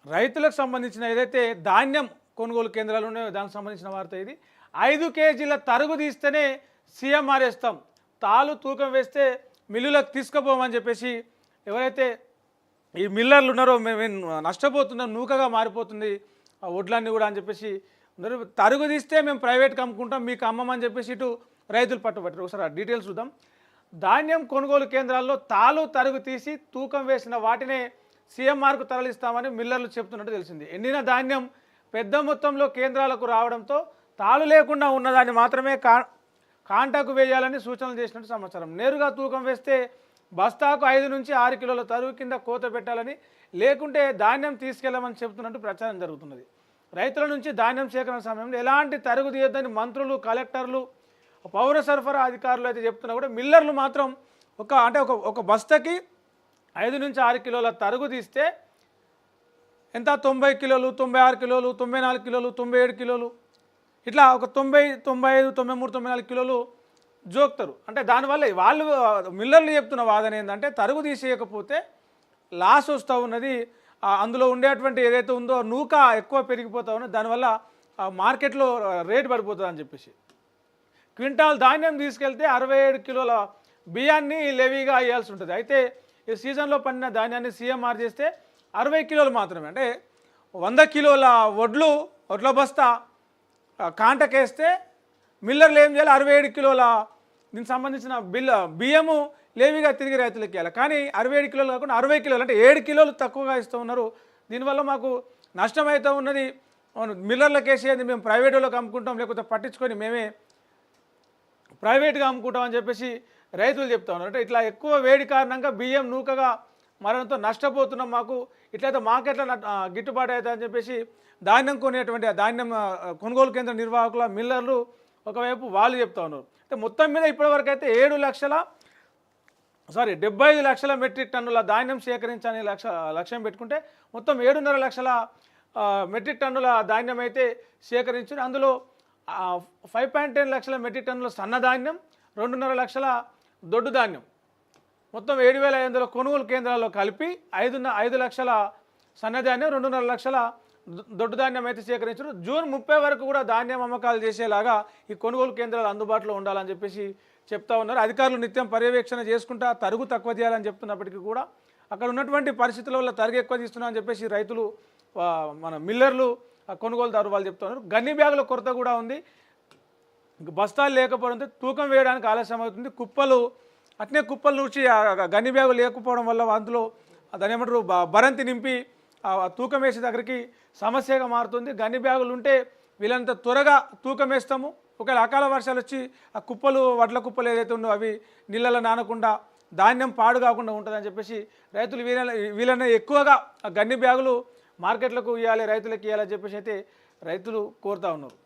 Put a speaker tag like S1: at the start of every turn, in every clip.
S1: రైతులకు సంబంధించిన ఏదైతే ధాన్యం కొనుగోలు కేంద్రాలు ఉన్నాయో దానికి సంబంధించిన వార్త ఇది. 5 కేజీల తరుగు తీస్తేనే సీఎం మారేస్తాం, తాలు తూకం వేస్తే మిల్లులకు తీసుకుపోమని చెప్పేసి ఎవరైతే ఈ మిల్లర్లు ఉన్నారో మేము నష్టపోతున్నాం, నూకగా మారిపోతుంది ఆ వడ్లన్నీ కూడా అని చెప్పేసి ఉన్నారు. తరుగు తీస్తే మేము ప్రైవేట్కి అమ్ముకుంటాం, మీకు అమ్మమని చెప్పేసి ఇటు రైతులు పట్టుబట్టారు. ఒకసారి ఆ డీటెయిల్స్ చూద్దాం. ధాన్యం కొనుగోలు కేంద్రాల్లో తాలు తరుగు తీసి తూకం వేసిన వాటినే సీఎంఆర్కు తరలిస్తామని మిల్లర్లు చెప్తున్నట్టు తెలిసింది. ఎండిన ధాన్యం పెద్ద మొత్తంలో కేంద్రాలకు రావడంతో తాలు లేకుండా ఉన్నదాన్ని మాత్రమే కాంటాకు వేయాలని సూచనలు చేసినట్టు సమాచారం. నేరుగా తూకం వేస్తే బస్తాకు 5 నుంచి 6 కిలోల తరుగు కింద కోత పెట్టాలని, లేకుంటే ధాన్యం తీసుకెళ్లమని చెబుతున్నట్టు ప్రచారం జరుగుతున్నది. రైతుల నుంచి ధాన్యం సేకరణ సమయంలో ఎలాంటి తరుగు తీయొద్దని మంత్రులు, కలెక్టర్లు, పౌర సరఫరా అధికారులు అయితే చెప్తున్నా కూడా మిల్లర్లు మాత్రం ఒక బస్తాకి 5 నుంచి 6 కిలోల తరుగు తీస్తే ఎంత 90 కిలోలు, 96 కిలోలు, 94 కిలోలు, 97 కిలోలు, ఇట్లా ఒక 90, 95, 93, 94 కిలోలు జోక్తారు. అంటే దానివల్ల వాళ్ళు మిల్లర్లు చెప్తున్న వాదన ఏంటంటే తరుగు తీసేయకపోతే లాస్ వస్తూ ఉన్నది, అందులో ఉండేటువంటి ఏదైతే ఉందో నూక ఎక్కువ పెరిగిపోతూ ఉన్నది, దానివల్ల మార్కెట్లో రేటు పడిపోతుంది అని చెప్పేసి. క్వింటాల్ ధాన్యం తీసుకెళ్తే 67 కిలోల బియ్యాన్ని లెవీగా వేయాల్సి ఉంటుంది. అయితే ఈ సీజన్లో పండిన ధాన్యాన్ని సీఎంఆర్ చేస్తే 60 కిలోలు మాత్రమే. అంటే 100 కిలోల వడ్ల బస్తా కాంటకేస్తే మిల్లర్లు ఏం చేయాలి, 67 కిలోల దీనికి సంబంధించిన బియ్యము లేవిగా తిరిగి రైతులకు ఇవ్వాలి. కానీ 67 కిలోలు కాకుండా 60 కిలోలు, అంటే 7 కిలోలు తక్కువగా ఇస్తూ ఉన్నారు. దీనివల్ల మాకు నష్టమవుతూ ఉన్నది, మిల్లర్లకు వేసేది మేము ప్రైవేట్ వాళ్ళకి అమ్ముకుంటాం, లేకపోతే పట్టించుకొని మేమే ప్రైవేట్గా అమ్ముకుంటాం అని చెప్పేసి రైతులు చెప్తా ఉన్నారు. అంటే ఇట్లా ఎక్కువ వేడి కారణంగా బియ్యం నూకగా మరణంతో నష్టపోతున్నాం, మాకు ఇట్లయితే మాకెట్లా గిట్టుబాటు అవుతుంది అని చెప్పేసి ధాన్యం కొనేటువంటి ధాన్యం కొనుగోలు కేంద్ర నిర్వాహకుల మిల్లర్లు ఒకవైపు వాళ్ళు చెప్తా ఉన్నారు. అంటే మొత్తం మీద ఇప్పటివరకు అయితే 75 లక్షల మెట్రిక్ టన్నుల ధాన్యం సేకరించాలని లక్ష్యం పెట్టుకుంటే మొత్తం 7.5 లక్షల మెట్రిక్ టన్నుల ధాన్యం అయితే సేకరించారు. అందులో 5.10 లక్షల మెట్రిక్ టన్నుల సన్నధాన్యం, 2.5 లక్షల దొడ్డు ధాన్యం, మొత్తం 7,500 కొనుగోలు కేంద్రాల్లో కలిపి 5 లక్షల సన్నధాన్యం, 2.5 లక్షల దొడ్డు ధాన్యం అయితే సేకరించారు. జూన్ 30 వరకు కూడా ధాన్యం అమ్మకాలు చేసేలాగా ఈ కొనుగోలు కేంద్రాలు అందుబాటులో ఉండాలని చెప్పేసి చెప్తా ఉన్నారు. అధికారులు నిత్యం పర్యవేక్షణ చేసుకుంటా తరుగు తక్కువ చేయాలని చెప్తున్నప్పటికీ కూడా అక్కడ ఉన్నటువంటి పరిస్థితుల వల్ల తరుగు ఎక్కువ తీస్తున్నారని చెప్పేసి రైతులు, మన మిల్లర్లు, కొనుగోలుదారు వాళ్ళు చెప్తా ఉన్నారు. గన్ని బ్యాగుల కొరత కూడా ఉంది, బస్తాలు లేకపోవడంతో తూకం వేయడానికి ఆలస్యం అవుతుంది. కుప్పలు నూర్చి గన్ని బ్యాగు లేకపోవడం వల్ల అందులో దాని ఏమంటారు బరంతి నింపి తూకం వేసే దగ్గరికి సమస్యగా మారుతుంది. గన్ని బ్యాగులు ఉంటే వీళ్ళంత త్వరగా తూకం వేస్తాము. ఒకవేళ అకాల వర్షాలు వచ్చి ఆ వడ్ల కుప్పలు ఏదైతే ఉందో అవి నీళ్ళలో నానకుండా ధాన్యం పాడు కాకుండా ఉంటుందని చెప్పేసి రైతులు వీళ్ళని ఎక్కువగా ఆ గన్ని బ్యాగులు మార్కెట్లకు ఇవ్వాలి, రైతులకు ఇవ్వాలని చెప్పేసి అయితే రైతులు కోరుతూ ఉన్నారు.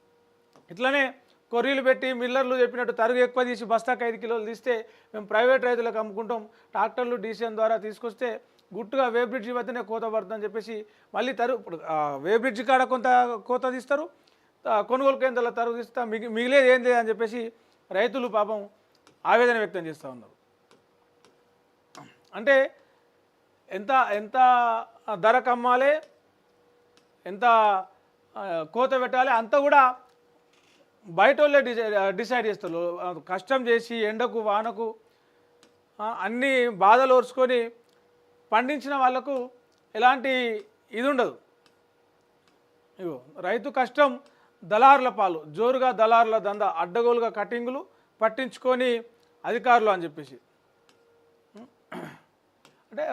S1: ఇట్లనే కొర్రీలు పెట్టి మిల్లర్లు చెప్పినట్టు తరుగు ఎక్కువ తీసి బస్తాకు 5 కిలోలు తీస్తే మేము ప్రైవేట్ రైతులకు అమ్ముకుంటాం, ట్రాక్టర్లు డీసీఎం ద్వారా తీసుకొస్తే గుట్టుగా వే బ్రిడ్జి వద్దనే కోత పడుతుందని చెప్పేసి మళ్ళీ వే బ్రిడ్జి కాడ కొంత కోత తీస్తారు, కొనుగోలు కేంద్రాల తరుగు తీస్తా, మిగిలేదు ఏం లేదని చెప్పేసి రైతులు పాపం ఆవేదన వ్యక్తం చేస్తూ ఉన్నారు. అంటే ఎంత ధరకు అమ్మాలి, ఎంత కోత పెట్టాలి అంతా కూడా బయట వాళ్ళే డిసైడ్ చేస్తారు. కష్టం చేసి ఎండకు వానకు అన్ని బాధలు ఓర్చుకొని పండించిన వాళ్లకు ఎలాంటి ఇది ఉండదు. ఇగో రైతు కష్టం దళారుల పాలు, జోరుగా దళారుల దందా, అడ్డగోలుగా కటింగులు పట్టించుకొని అధికారులు అని చెప్పేసి. అంటే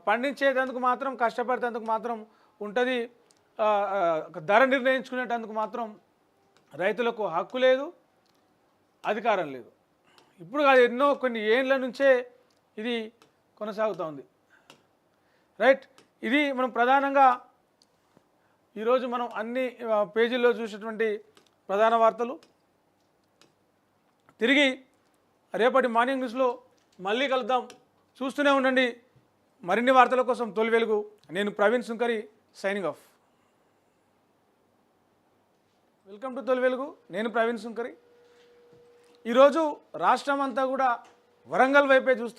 S1: పండించేందుకు మాత్రం, కష్టపడేందుకు మాత్రం ఉంటుంది, ధర నిర్ణయించుకునేటందుకు మాత్రం రైతులకు హక్కు లేదు, అధికారం లేదు. ఇప్పుడు కాదు, కొన్ని ఏళ్ళ నుంచే ఇది కొనసాగుతూ ఉంది. రైట్, ఇది మనం ప్రధానంగా ఈరోజు మనం అన్ని పేజీల్లో చూసేటువంటి ప్రధాన వార్తలు. తిరిగి రేపటి మార్నింగ్ న్యూస్లో మళ్ళీ కలుద్దాం. చూస్తూనే ఉండండి మరిన్ని వార్తల కోసం తొలి వెలుగు. నేను ప్రవీణ్ సుంకరి, సైనింగ్ ఆఫ్. వెల్కమ్ టు తొలి వెలుగు, నేను ప్రవీణ్ సుంకరి. ఈరోజు రాష్ట్రం అంతా కూడా వరంగల్ వైపే చూస్తాం.